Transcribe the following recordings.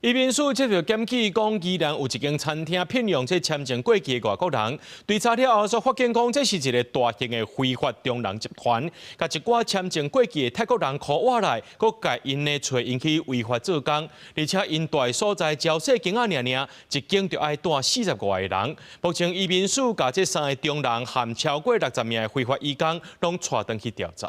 移民署接到检举，讲宜兰有一间餐厅聘用这签证过期的外国人，调查了后，所发现讲这是一个大型的非法中人集团，甲一寡签证过期的泰国人扣押来，佮甲因的找因去违法做工，而且因住的所在交税金尔，一间就要住40个外人。目前移民署甲这3个中人含超过60名的非法移工，拢带回去调查。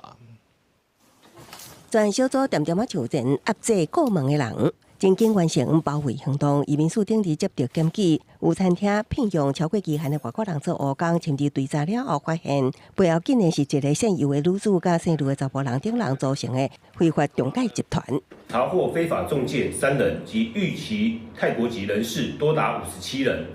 专案小组点点啊就人压制过问的人。经经完成包围行动，移民署顶日接到检举，有餐厅聘用超过期限的外国人做务工，甚至调查了后发现，背后竟然是一个姓尤的女子加姓卢的查甫人等人组成的非法中介集团。查获非法中介3人及逾期泰国籍人士多达57人。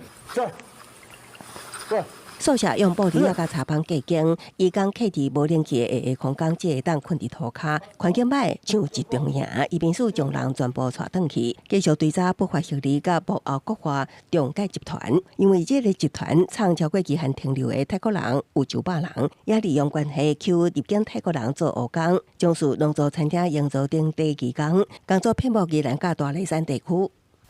宿舍用布帘甲茶棚隔间，移工客伫无冷气的空间，只会当困伫涂骹，环境歹像一中营。移民署将人全部带回去，继续追查不法行为甲幕后国华中介集团。因为这个集团创超过期限停留的泰国人有900人，也利用关系求入境泰国人做务工，将事弄做餐厅营造等第2工，工作遍布宜兰甲大雷山地区。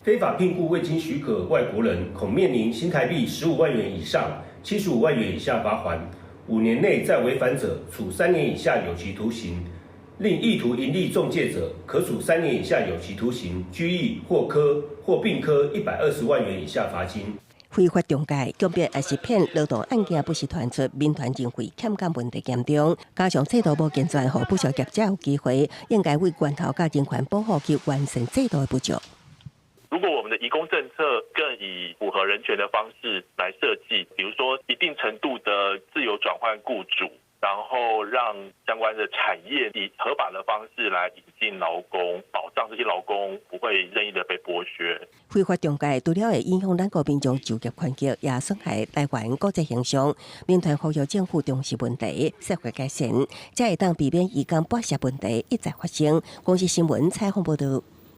非法聘雇未经许可外国人，恐面临新台币15万元以上75万元以下罚锾，5年内再违反者，处3年以下有期徒刑；另意图盈利中介者，可处3年以下有期徒刑、拘役或并科120万元以下罚金。非法中介、强迫也是骗劳动案件不时传出民团经费欠干问题严重，加上制度无健全，互不少业者有机会，应该为源头甲人权保护去完善制度的不足。如果我们的移工政策更以符合人权的方式来设计，比如说一定程度的自由转换雇主，然后让相关的产业以合法的方式来引进劳工，保障这些劳工不会任意的被剥削。非法中介除了会影响咱国民众就业环境，也损害台湾国际形象。民团呼吁政府重视问题，社会改善，才会当避免移工剥削问题一再发生。公司新闻采访报道。